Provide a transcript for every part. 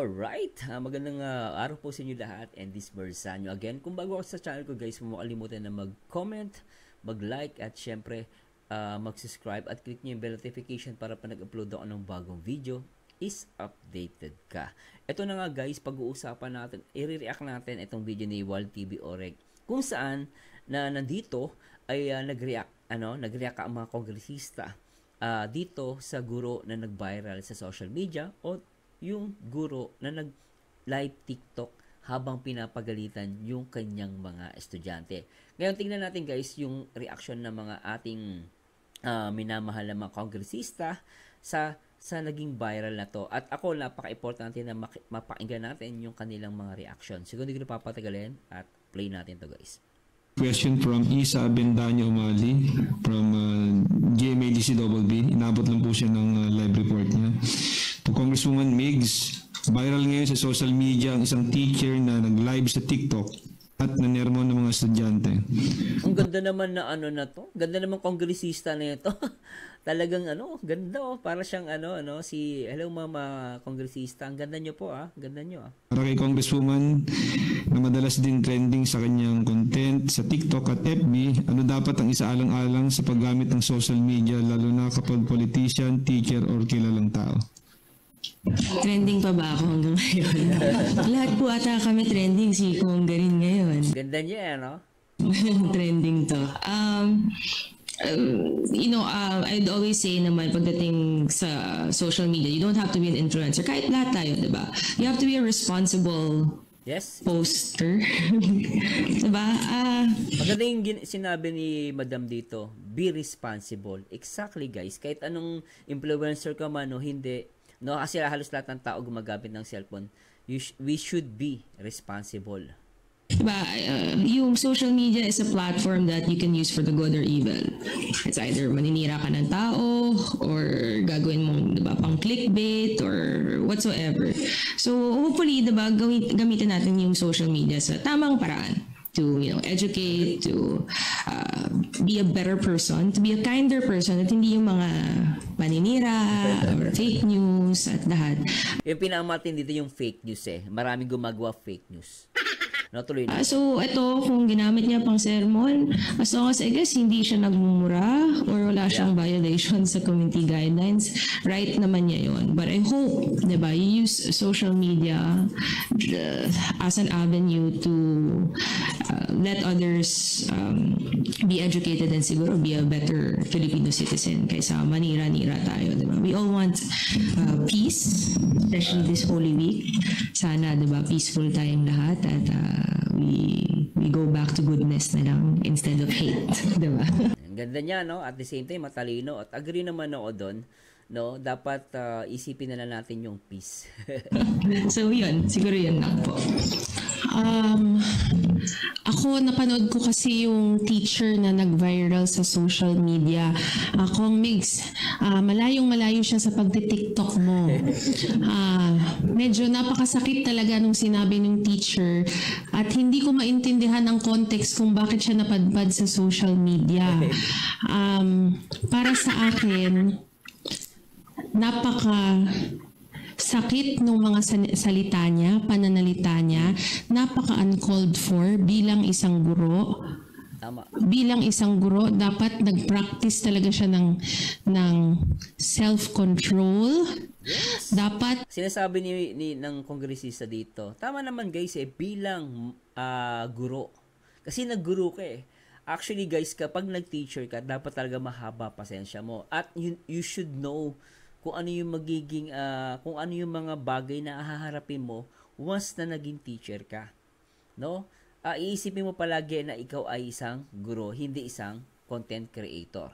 Alright, magandang araw po sa inyo lahat, and this Mersanyo again. Kung bago ako sa channel ko guys, huwag mo kalimutan na mag-comment, mag-like at syempre mag-subscribe at click nyo yung bell notification para pa nag-upload ako ng bagong video is updated ka. Ito na nga guys, pag-uusapan natin, i-react natin itong video ni Wal TV Oreg kung saan na nandito ay nag-react ang mga kongresista dito sa guro na nag-viral sa social media o yung guro na nag-live TikTok habang pinapagalitan yung kanyang mga estudyante. Ngayon, tingnan natin guys yung reaction ng mga ating minamahal na mga kongresista sa naging viral na to. At ako, napaka-importante na mapakinggan natin yung kanilang mga reaction. Siguro hindi ko na papatagalin at play natin to guys. Question from Isa Abendaño Umali from GMADCBB. Inabot lang po siya ng live report niya. To Congresswoman Migs, viral ngayon sa social media ang isang teacher na nag-live sa TikTok at nanermo ng mga estudyante. Ang ganda naman na na to. Ganda naman kongresista na ito. Talagang ganda para siyang si hello mama kongresista. Ang ganda niyo po Ganda niyo Para kay Congresswoman na madalas din trending sa kanyang content sa TikTok at FB, ano dapat ang isaalang-alang sa paggamit ng social media lalo na kapag politician, teacher or kilalang tao? Trending pa ba ako hanggang ngayon? Lahat po ata kami trending, si Kongga rin ngayon. Ganda niya, Trending to. I'd always say naman pagdating sa social media, you don't have to be an influencer. Kahit lahat tayo, diba? You have to be a responsible poster. Diba? Maganda yung sinabi ni Madam dito, be responsible. Exactly guys, kahit anong influencer ka man o hindi, kasi halos lahat ng tao gumagamit ng cellphone, we should be responsible. Diba, yung social media is a platform that you can use for the good or evil. It's either maninira ka ng tao or gagawin mong pang clickbait or whatsoever. So hopefully gamitin natin yung social media sa tamang paraan to educate, to be a better person, to be a kinder person, at hindi yung mga paninira or fake news at lahat. Yung pinamatin dito yung fake news Maraming gumagawa fake news. Tuloy na. So ito, kung ginamit niya pang sermon, as long as I guess hindi siya nagmumura or wala siyang violation sa community guidelines, right naman niya yon. But I hope, you use social media as an avenue to let others be educated and siguro be a better Filipino citizen kaysa manira-nira tayo, We all want peace, especially this Holy Week. Sana, peaceful tayong lahat at we go back to goodness na lang instead of hate, Ang ganda niya, At the same time, matalino. At agree naman ako doon, Dapat isipin na lang natin yung peace. So, yun. Siguro yun lang po. Ako, napanood ko kasi yung teacher na nag-viral sa social media. Kong Migs, malayong-malayo siya sa pagti-TikTok mo. Medyo napakasakit talaga nung sinabi ng teacher at hindi ko maintindihan ang context kung bakit siya napadpad sa social media. Para sa akin, sakit ng mga salita niya, pananalita niya, napaka-uncalled for bilang isang guro. Tama. Bilang isang guro, dapat nag-practice talaga siya ng self-control. Yes. Dapat sinasabi ng kongresista dito. Tama naman guys bilang guro. Kasi nagguro ka Actually guys, kapag nag-teacher ka, dapat talaga mahaba pasensya mo. At you should know kung ano yung magiging kung ano yung mga bagay na haharapin mo once na naging teacher ka. Iisipin mo palagi na ikaw ay isang guro, hindi isang content creator.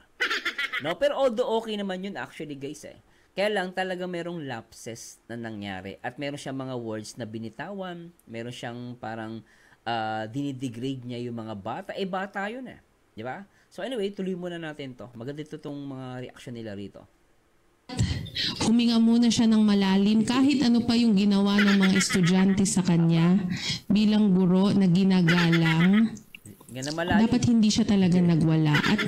Pero although okay naman yun actually guys Kaya lang talaga merong lapses na nangyari at meron siyang mga words na binitawan, meron siyang parang dinidegrade niya yung mga bata. Bata yun di ba? So anyway, tuloy muna natin to. Maganda ito tong mga reaction nila rito. huminga muna siya ng malalim kahit ano pa yung ginawa ng mga estudyante sa kanya bilang guro na ginagalang Ganun malayo. Dapat hindi siya talaga nagwala. At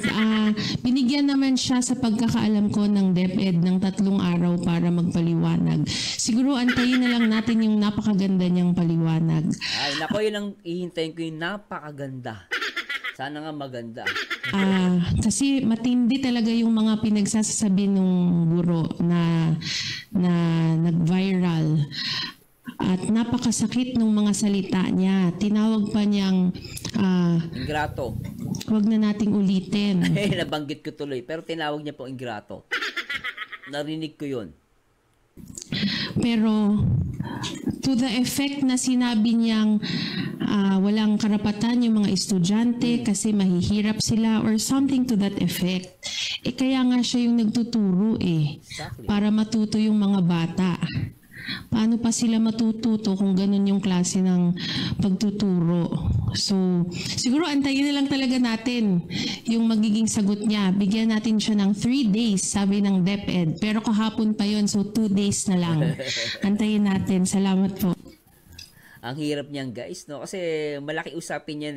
binigyan naman siya sa pagkakaalam ko ng DepEd ng 3 araw para magpaliwanag. Siguro antayin na lang natin yung napakaganda niyang paliwanag. Ay, nako, yun ang ihintayin ko, yung napakaganda. Sana nga maganda. Kasi matindi talaga yung mga pinagsasabi nung guro na nag-viral. At napakasakit ng mga salita niya. Tinawag pa niyang Ingrato. Huwag na nating ulitin. Nabanggit ko tuloy. Pero tinawag niya po ingrato. Narinig ko yun. Pero to the effect na sinabi niyang walang karapatan yung mga estudyante kasi mahihirap sila or something to that effect. Kaya nga siya yung nagtuturo Exactly. para matuto yung mga bata. Paano pa sila matututo kung ganun yung klase ng pagtuturo? So, siguro antayin na lang talaga natin yung magiging sagot niya. Bigyan natin siya ng 3 days, sabi ng DepEd. Pero kahapon pa yon, so 2 days na lang. Antayin natin. Salamat po. Ang hirap niyan, guys, no? Kasi malaki usapin yan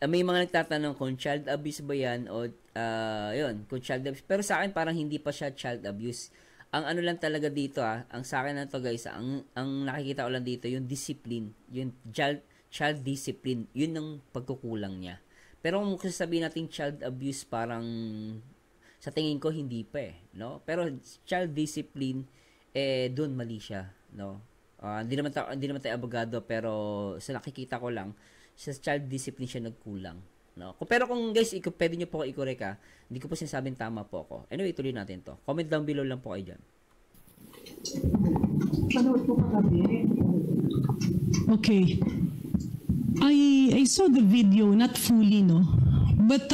may mga nagtatanong kung child abuse ba yan o yun, kung child abuse. Pero sa akin parang hindi pa siya child abuse. Ang ano lang talaga dito ang sa akin na to, guys, ang nakikita ko lang dito yung discipline, yung child discipline, yun ang pagkukulang niya. Pero kung sasabihin natin child abuse, parang sa tingin ko hindi pa no? Pero child discipline doon mali siya, no? Hindi naman tayo abogado, pero sa nakikita ko lang sa child discipline siya nagkulang, no? Pero kung guys, pwede niyo po i-correct hindi ko po sinasabing tama po ako. Anyway, tuloy natin to. Comment down below lang po kayo dyan. Okay. I saw the video, not fully, no? But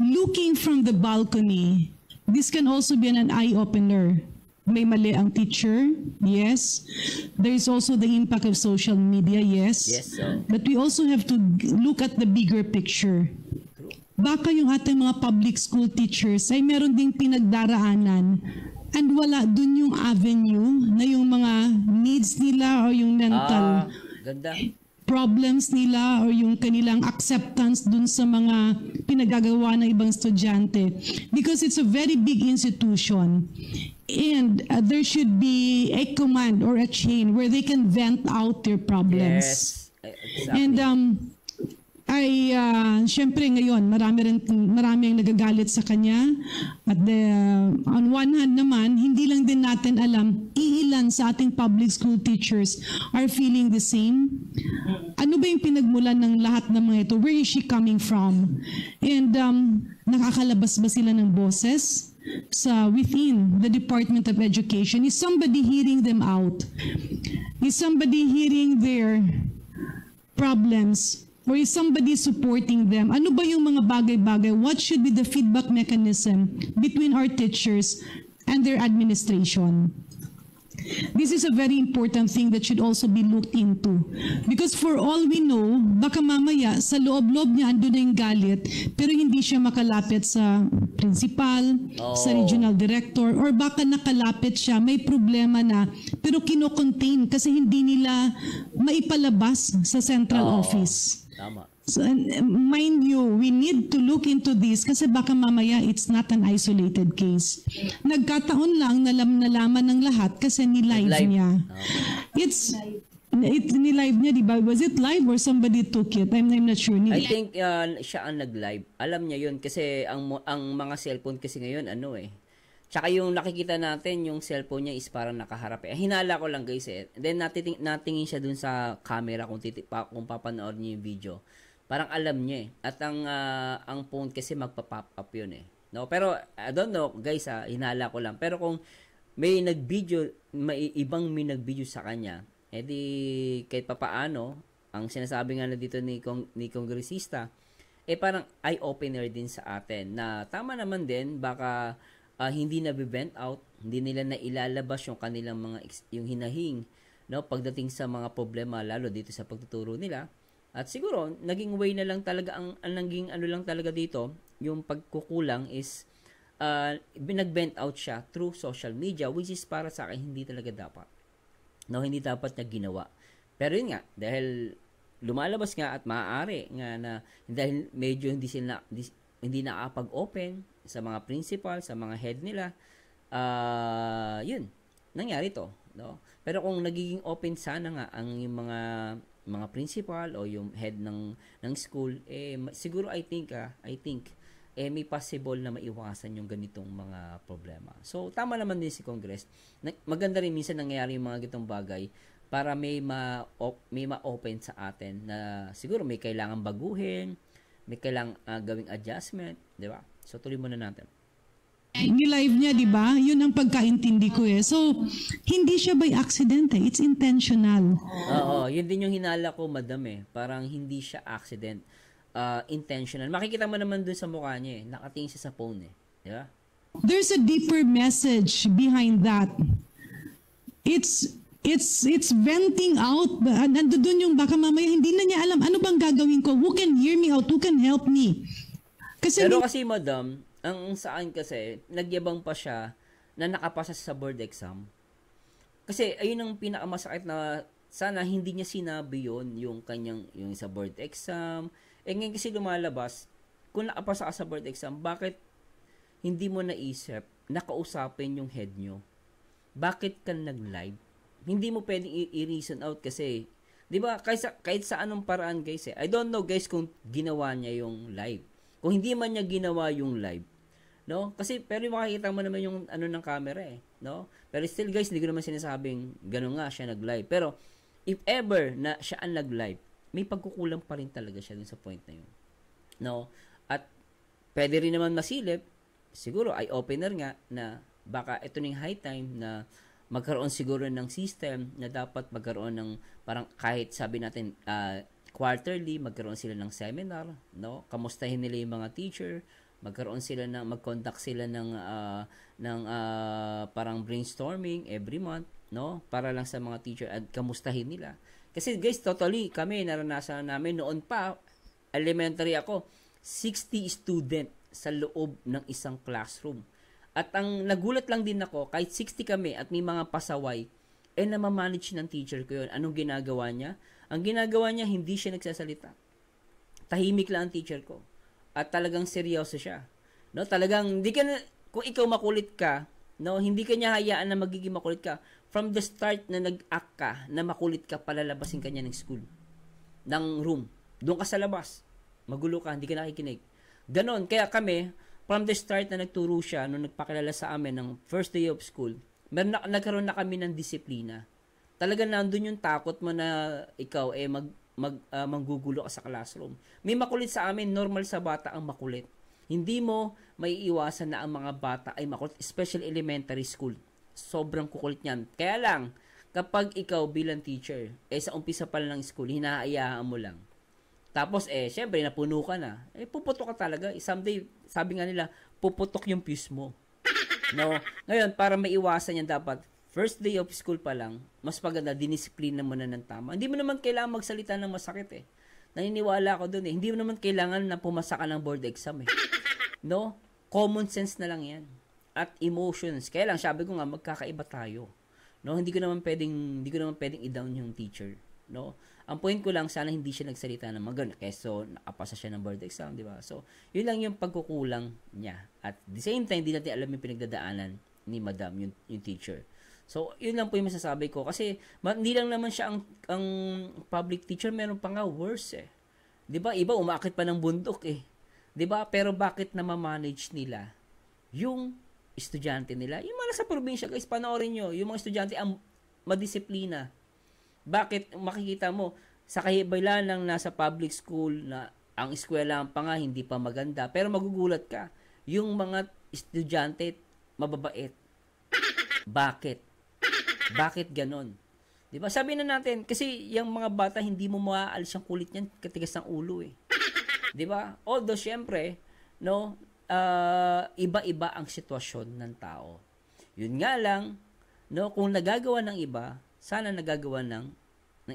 looking from the balcony, this can also be an eye-opener. May mali ang teacher, yes. There is also the impact of social media, yes. Yes, sir. But we also have to look at the bigger picture. Baka yung ating mga public school teachers ay meron ding pinagdaraanan and wala dun yung avenue na yung mga needs nila o yung mental Ganda. problems nila o yung kanilang acceptance dun sa mga pinagagawa ng ibang estudyante. Because it's a very big institution. And there should be a command or a chain where they can vent out their problems. Yes. Exactly. And syempre ngayon, marami ang nagagalit sa kanya. At on one hand naman, hindi lang din natin alam, iilan sa ating public school teachers are feeling the same. Ano ba yung pinagmulan ng lahat ng mga ito? Where is she coming from? And nakakalabas ba sila ng boses sa within the Department of Education? Is somebody hearing them out? Is somebody hearing their problems? Or is somebody supporting them? Ano ba yung mga bagay-bagay? What should be the feedback mechanism between our teachers and their administration? This is a very important thing that should also be looked into. Because for all we know, baka mamaya sa loob-loob niya andun na yung galit, pero hindi siya makalapit sa principal, sa regional director, or baka nakalapit siya, may problema na, pero kino-contain kasi hindi nila maipalabas sa central office. Tama. So, mind you, we need to look into this kasi baka mamaya it's not an isolated case. Nagkataon lang nalaman ng lahat kasi ni-live niya. Ni-live niya, di ba? Was it live or somebody took it? I'm not sure. I think siya ang nag-live. Alam niya yun kasi ang mga cellphone kasi ngayon Tsaka yung nakikita natin, yung cellphone niya is parang nakaharap. Hinala ko lang, guys. Then natingin siya dun sa camera kung papanood niyo yung video. Parang alam niya At ang phone kasi magpa-pop up yun No? Pero I don't know, guys, hinala ko lang. Pero kung may ibang nag-video sa kanya, edi kahit papaano, ang sinasabi nga na dito ni kongresista, parang eye-opener din sa atin na tama naman din, baka hindi na bent out, hindi nila na ilalabas yung kanilang yung hinahing, no, pagdating sa mga problema, lalo dito sa pagtuturo nila. At siguro, naging way na lang talaga, ang naging lang talaga dito, yung pagkukulang is, nag-bent out siya through social media, which is para sa akin, hindi talaga dapat. No, hindi dapat na ginawa. Pero yun nga, dahil lumalabas nga at maaari nga na dahil medyo hindi nakapag-open sa mga principal, sa mga head nila, yun, nangyari to, no? Pero kung nagiging open sana nga ang yung mga principal o yung head ng school, siguro I think may possible na maiwasan yung ganitong mga problema. So, tama naman din si Congress. Maganda rin minsan nangyayari yung mga ganitong bagay para may ma-open sa atin na siguro may kailangan baguhin, may kailangan gawing adjustment, di ba? So, tuloy muna natin. Ni-live niya, di ba? Yun ang pagkaintindi ko eh. So, hindi siya by accident eh. It's intentional. Oo, yun din yung hinala ko, madam eh. Parang hindi siya accident. Intentional. Makikita mo naman dun sa mukha niya eh. Nakatingin siya sa phone eh. Di ba? There's a deeper message behind that. It's venting out. Nandoon yung baka mamaya hindi na niya alam ano bang gagawin ko. Who can hear me out? Who can help me? Pero kasi madam, ang saan kasi, nagyabang pa siya na nakapasa sa board exam. Kasi ayun ang pinakamasakit na sana hindi niya sinabi yung sa board exam. Ngayon kasi lumalabas, kung nakapasa ka sa board exam, bakit hindi mo naisip nakausapin yung head nyo? Bakit ka nag-live? Hindi mo pwedeng i-reason out kasi, di ba, kahit sa anong paraan guys I don't know guys kung ginawa niya yung live. Kung hindi man niya ginawa yung live, no? Kasi, pero makikita mo naman yung ng camera no? Pero still guys, hindi ko naman sinasabing gano'n nga siya nag-live. Pero, if ever na siya ang nag-live, may pagkukulang pa rin talaga siya dun sa point na yun. No? At, pwede rin naman masilip, siguro, eye-opener nga, na baka ito na yung high time na magkaroon siguro ng system na dapat magkaroon ng parang kahit sabi natin quarterly, magkaroon sila ng seminar, no? Kamustahin nila yung mga teacher, mag-conduct sila ng parang brainstorming every month, no? Para lang sa mga teacher at kamustahin nila. Kasi guys, totally kami naranasan namin noon pa, elementary ako, 60 student sa loob ng isang classroom. At ang nagulat lang din ako, kahit 60 kami at may mga pasaway, namamanage ng teacher ko yun. Anong ginagawa niya? Ang ginagawa niya, hindi siya nagsasalita. Tahimik lang ang teacher ko. At talagang seryoso siya. No, talagang kung ikaw makulit ka, no, hindi ka niya hayaan na magiging makulit ka. From the start na nag-act ka, na makulit ka, palalabasin ka niya ng school. Ng room. Doon ka sa labas. Magulo ka, hindi ka nakikinig. Ganon. Kaya kami, from the start na nagturo siya, nung nagpakilala sa amin ng first day of school, nagkaroon na kami ng disiplina. Talaga nandun yung takot mo na ikaw manggugulo ka sa classroom. May makulit sa amin, normal sa bata ang makulit. Hindi mo maiiwasan na ang mga bata ay makulit, especially elementary school. Sobrang kukulit niyan. Kaya lang, kapag ikaw bilang teacher, sa umpisa pa lang ng school, hinaayaan mo lang. Tapos, syempre, napuno ka na. Puputok ka talaga. Someday, sabi nga nila, puputok yung fuse mo. No? Ngayon, para maiwasan yan dapat, first day of school pa lang, mas maganda, dinisiplina mo na ng tama. Hindi mo naman kailangan magsalita ng masakit Naniniwala ako dun Hindi mo naman kailangan na pumasa ka ng board exam No? Common sense na lang yan. At emotions. Kaya lang, sabi ko nga, magkakaiba tayo. No? Hindi ko naman pwedeng i-down yung teacher. No? Ang point ko lang, sana hindi siya nagsalita ng maganda. Keso, nakapasa siya ng board exam, di ba? So, yun lang yung pagkukulang niya. At the same time, hindi natin alam yung pinagdadaanan ni madam, yung teacher. So, yun lang po yung masasabi ko. Kasi, hindi lang naman siya ang public teacher, meron pa nga worse Di ba? Iba, umakit pa ng bundok Di ba? Pero bakit na ma-manage nila yung estudyante nila? Yung mga sa probinsya, guys, panoorin nyo. Yung mga estudyante ang madisiplina. Bakit makikita mo sa kahibaylan ng nasa public school na ang eskwela pa nga hindi pa maganda pero magugulat ka yung mga estudyante mababait. Bakit ganon? 'Di ba? Sabi na natin kasi yung mga bata hindi mo maaalis ang kulit niyan katigas ng ulo 'Di ba? Although syempre, no, iba-iba ang sitwasyon ng tao. Yun nga lang, no, kung nagagawa ng iba, sana nagagawa ng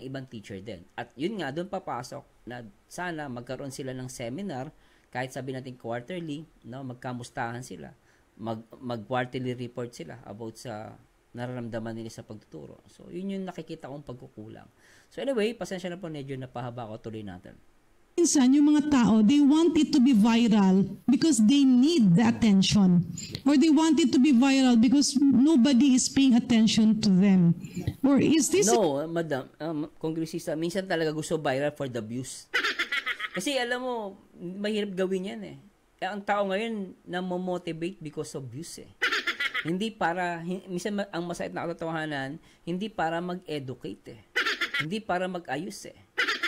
ibang teacher din. At yun nga, doon papasok na sana magkaroon sila ng seminar, kahit sabi natin quarterly, no, magkamustahan sila, mag-quarterly report sila about sa nararamdaman nila sa pagtuturo. So, yun yung nakikita kong pagkukulang. So, anyway, pasensya na po, medyo napahaba ko, tuloy natin. Minsan, yung mga tao, they want it to be viral because they need the attention. Or they want it to be viral because nobody is paying attention to them. Or is this... No, madam, kongresista, minsan talaga gusto viral for the views. Kasi alam mo, mahirap gawin yan eh. Ang tao ngayon, namomotivate because of views eh. Hindi para, minsan ang masakit na katotohanan, hindi para mag-educate eh. Hindi para mag-ayos eh.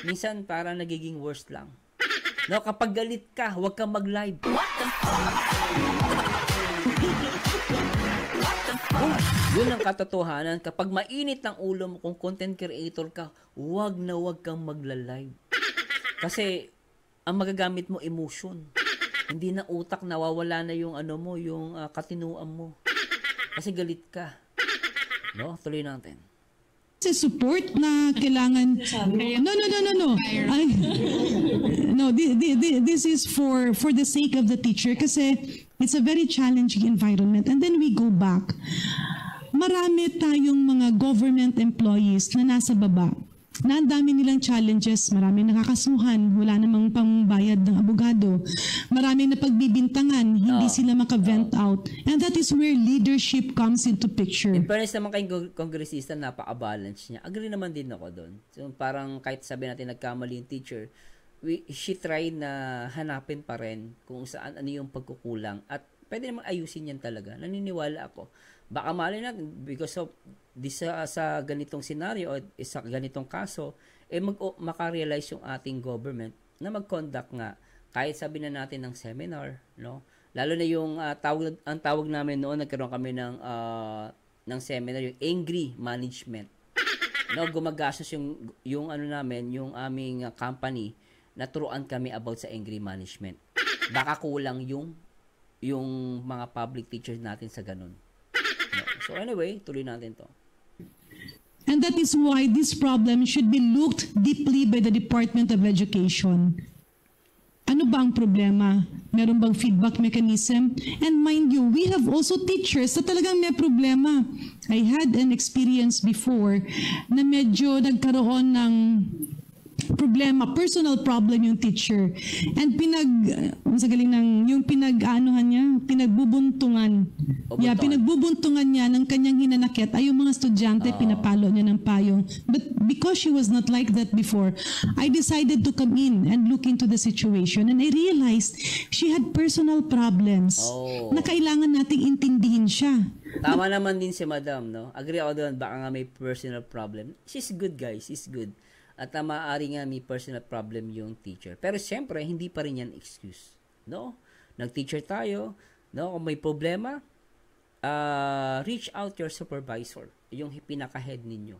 Minsan para nagiging worst lang. No, kapag galit ka, huwag kang mag-live. Yun ang katotohanan. Kapag mainit ang ulo mo, kung content creator ka, huwag na huwag kang magla-live. Kasi ang magagamit mo emotion. Hindi na utak, nawawala na yung ano mo, yung katinuan mo. Kasi galit ka. No, tuloy natin. Support na kailangan. No. This is for the sake of the teacher kasi it's a very challenging environment. And then we go back. Marami tayong mga government employees na nasa baba. Na ang dami nilang challenges, marami nakakasuhan, wala namang pangbayad ng abogado, marami na pagbibintangan, hindi sila maka-vent out. And that is where leadership comes into picture. In fairness naman kay kongresista, napaka-balance niya. Agree naman din ako doon. So, parang kahit sabi natin nagkamali yung teacher, she tried na hanapin pa rin kung saan ano yung pagkukulang. At pwede naman ayusin yan talaga. Naniniwala ako. Baka mali natin because of sa ganitong scenario o sa ganitong kaso, makarealize yung ating government na mag-conduct nga kahit sabi na natin ng seminar, no? Lalo na yung ang tawag namin noon, nagkaroon kami ng seminar, yung angry management. No, gumagastos yung ano namin, yung aming company, naturuan kami about sa angry management. Baka kulang yung mga public teachers natin sa ganun. No? So anyway, tuloy natin to. And that is why this problem should be looked deeply by the Department of Education. Ano ba ang problema? Meron bang feedback mechanism? And mind you, we have also teachers na talagang may problema. I had an experience before na medyo nagkaroon ng problema, personal problem yung teacher. And pinagbubuntungan. Yeah, pinagbubuntungan niya ng kanyang hinanakit ay yung mga estudyante, pinapalo niya ng payong. But because she was not like that before, I decided to come in and look into the situation. And I realized she had personal problems na kailangan nating intindihin siya. Tama naman din si Madam, no? Agree ako doon, baka nga may personal problem. She's good, guys. She's good. At maaari nga may personal problem yung teacher. Pero siyempre, hindi pa rin yan excuse. No? Nag-teacher tayo. No? Kung may problema, reach out your supervisor. Yung pinaka-head ninyo.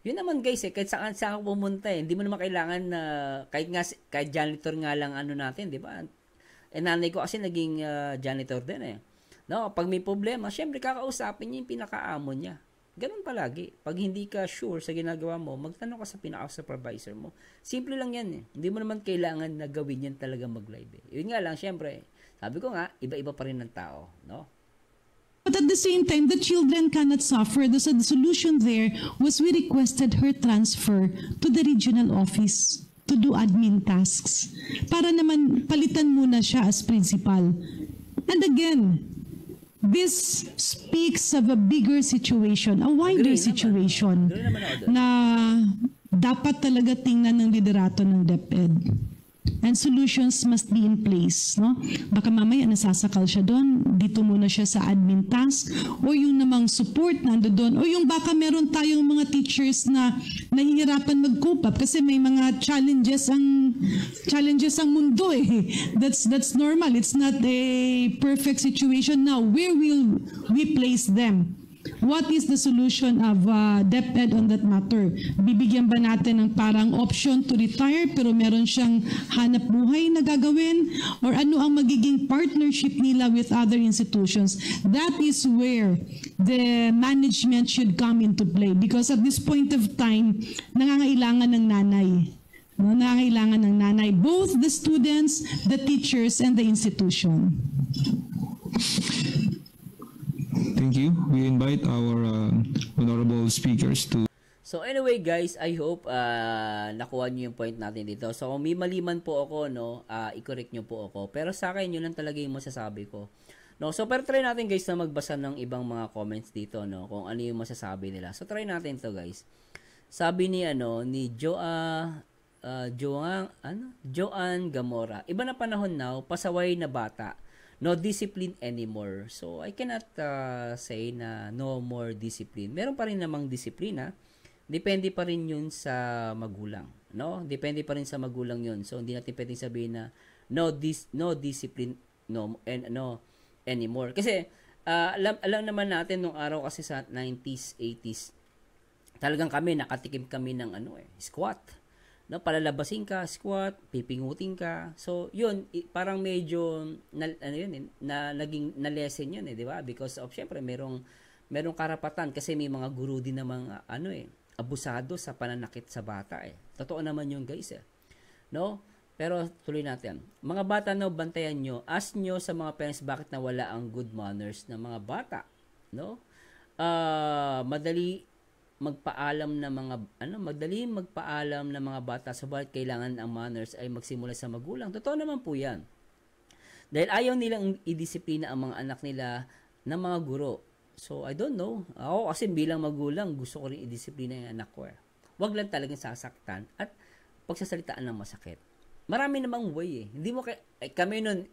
Yun naman guys, kahit saan ako pumunta hindi mo naman kailangan na, kahit janitor nga lang ano natin, di ba? Nanay ko kasi naging janitor din eh. No? Pag may problema, siyempre kakausapin niya yung pinaka-amo niya. Ganun palagi. Pag hindi ka sure sa ginagawa mo, magtanong ka sa pinaka-supervisor mo. Simple lang yan eh. Hindi mo naman kailangan na gawin yan talaga mag-live eh. Yun nga lang, syempre, sabi ko nga, iba-iba pa rin ng tao. No? But at the same time, the children cannot suffer. The solution there was we requested her transfer to the regional office to do admin tasks. Para naman palitan muna siya as principal. And again, this speaks of a bigger situation, a wider situation na dapat talaga tingnan ng liderato ng DepEd. And solutions must be in place. No? Baka mamaya nasasakal siya doon, dito muna siya sa admin task, o yung namang support nando doon, o yung baka meron tayong mga teachers na nahihirapan mag-cope up kasi may mga challenges ang mundo eh. That's normal. It's not a perfect situation now. Where will we place them? What is the solution of DepEd on that matter? Bibigyan ba natin ng parang option to retire pero meron siyang hanap buhay na gagawin? Or ano ang magiging partnership nila with other institutions? That is where the management should come into play because at this point of time, nangangailangan ng nanay. No, nangangailangan ng nanay. Both the students, the teachers, and the institution. Thank you. We invite our honorable speakers to. So anyway guys, I hope nakuha niyo yung point natin dito. So kung may mali man po ako, no, i-correct niyo po ako. Pero sa akin, yun lang talaga yung masasabi ko. No, so pero try natin guys na magbasa ng ibang mga comments dito, no, kung ano yung masasabi nila. So try natin to guys. Sabi ni Joan Gamora. Iba na panahon now, pasaway na bata. No discipline anymore. So I cannot say na no more discipline. Meron pa rin namang disiplina. Depende pa rin 'yun sa magulang, no? Depende pa rin sa magulang 'yun. So hindi natin pwedeng sabihin na no discipline anymore. Kasi alam naman natin nung araw kasi sa 90s, 80s, talagang nakatikim kami ng squat. No, palalabasin ka, squat, pipingutin ka. So, 'yun, parang medyo naging na-lesson 'yun, di ba? Because of syempre merong karapatan kasi may mga guro din na mga abusado sa pananakit sa bata Totoo naman 'yun, guys No? Pero tuloy natin. Mga bata bantayan nyo. Ask nyo sa mga parents bakit nawala ang good manners ng mga bata. No? Madali magpaalam ng mga bata subalit kailangan ang manners ay magsimula sa magulang. Totoo naman po 'yan. Dahil ayaw nilang idisiplina ang mga anak nila ng mga guro. So, I don't know. Ako kasi bilang magulang, gusto ko rin idisiplina yung anak ko. Huwag lang talagang sasaktan at pagsasalitaan ng masakit. Marami namang way Hindi mo kami nun,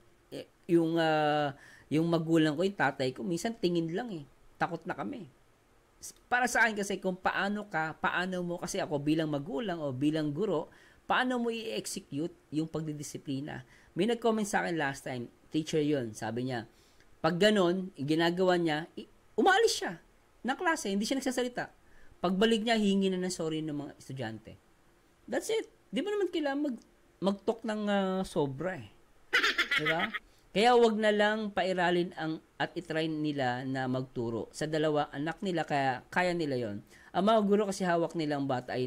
yung magulang ko, yung tatay ko, minsan tingin lang Takot na kami. Para sa akin kasi kung paano mo, kasi ako bilang magulang o bilang guro, paano mo i-execute yung pagdidisiplina. May nag-comment sa akin last time, teacher yun, sabi niya, pag ganon, ginagawa niya, umalis siya ng klase, hindi siya nagsasalita. Pagbalik niya, hingi na ng sorry ng mga estudyante. That's it. Di ba naman kailangan mag-talk ng sobra Diba? Kaya wag na lang pairalin at itry nila na magturo. Sa dalawa anak nila, kaya nila yon. Ang mga guro kasi hawak nilang bata ay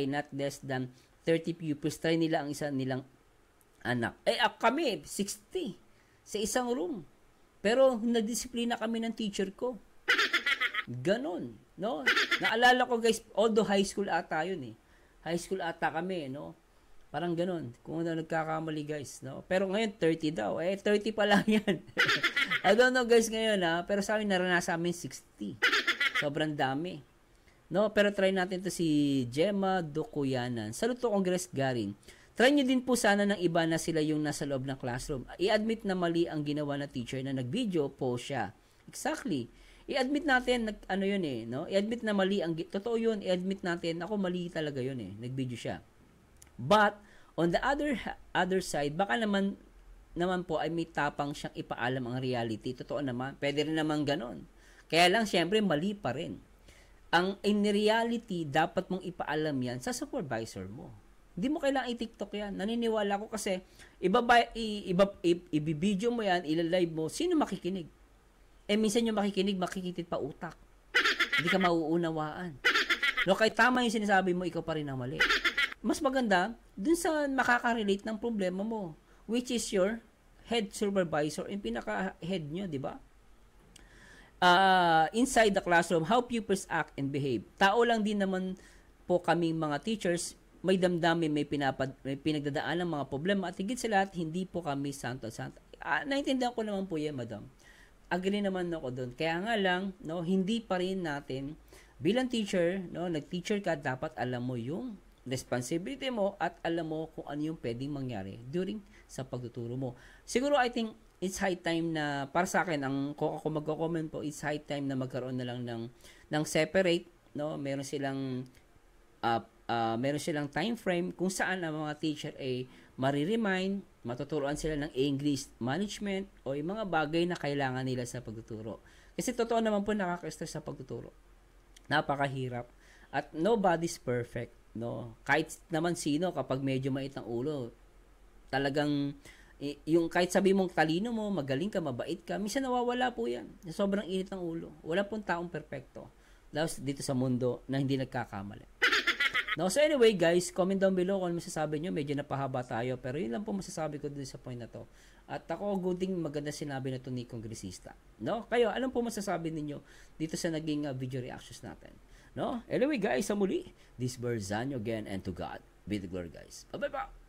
not less than 30 pupils. Try nila ang isa nilang anak. Kami, 60 sa isang room. Pero nadisiplina kami ng teacher ko. Ganon. No? Naalala ko guys, although high school ata yun High school ata kami, no? Parang ganun. Kung nagkakamali, guys, no? Pero ngayon, 30 daw. 30 pa lang yan. I don't know, guys, ngayon, Pero sa amin, naranasan amin 60. Sobrang dami. No? Pero try natin to si Gemma Dokuyanan. Salute to Congress Garin. Try nyo din po sana ng iba na sila yung nasa loob ng classroom. I-admit na mali ang ginawa na teacher na nag-video po siya. Exactly. I-admit natin, no? I-admit na mali ang... Totoo yun, i-admit natin, ako mali talaga yun Nag-video siya. But, on the other side, baka naman po ay may tapang siyang ipaalam ang reality. Totoo naman. Pwede rin naman ganon. Kaya lang, syempre, mali pa rin. In reality, dapat mong ipaalam yan sa supervisor mo. Hindi mo kailangang i-TikTok yan. Naniniwala ko kasi, ibibideo mo yan, ilalive mo, sino makikinig? Minsan yung makikinig, makikitid pa utak. Hindi ka mauunawaan. No, kahit tama yung sinasabi mo, ikaw pa rin ang mali. Mas maganda, dun sa makaka-relate ng problema mo, which is your head supervisor, yung pinaka-head nyo, di ba? Inside the classroom, how pupils act and behave. Tao lang din naman po kaming mga teachers, may damdamin, may pinagdadaan ng mga problema, at higit sa lahat, hindi po kami santo-santo. Naintindihan ko naman po yan, madam. Agree naman ako doon. Kaya nga lang, no, hindi pa rin natin, bilang teacher, no, nag-teacher ka, dapat alam mo yung responsibility mo at alam mo kung ano yung pwedeng mangyari during sa pagtuturo mo. Siguro, I think, it's high time na, para sa akin, kung ako magko-comment po, it's high time na magkaroon na lang ng separate, no? Meron silang time frame kung saan ang mga teacher ay mariremind, matuturuan sila ng English management o yung mga bagay na kailangan nila sa pagtuturo. Kasi totoo naman po nakaka-stress sa pagtuturo. Napakahirap. At nobody's perfect. No, kahit naman sino kapag medyo mait ang ulo, talagang yung kahit sabi mong talino mo, magaling ka, mabait ka, minsan nawawala po yan. Sobrang init ng ulo. Wala pong taong perpekto. Dahil dito sa mundo na hindi nagkakamali. No, so anyway guys, comment down below kung ano masasabi nyo. Medyo napahaba tayo, pero yun lang po masasabi ko dun sa point na to. At ako, good thing maganda sinabi na to ni Kongresista. No? Kayo, anong po masasabi ninyo dito sa naging video reactions natin? No? Anyway guys, sa muli, this Berzanyo again, and to God be the glory guys. Bye-bye.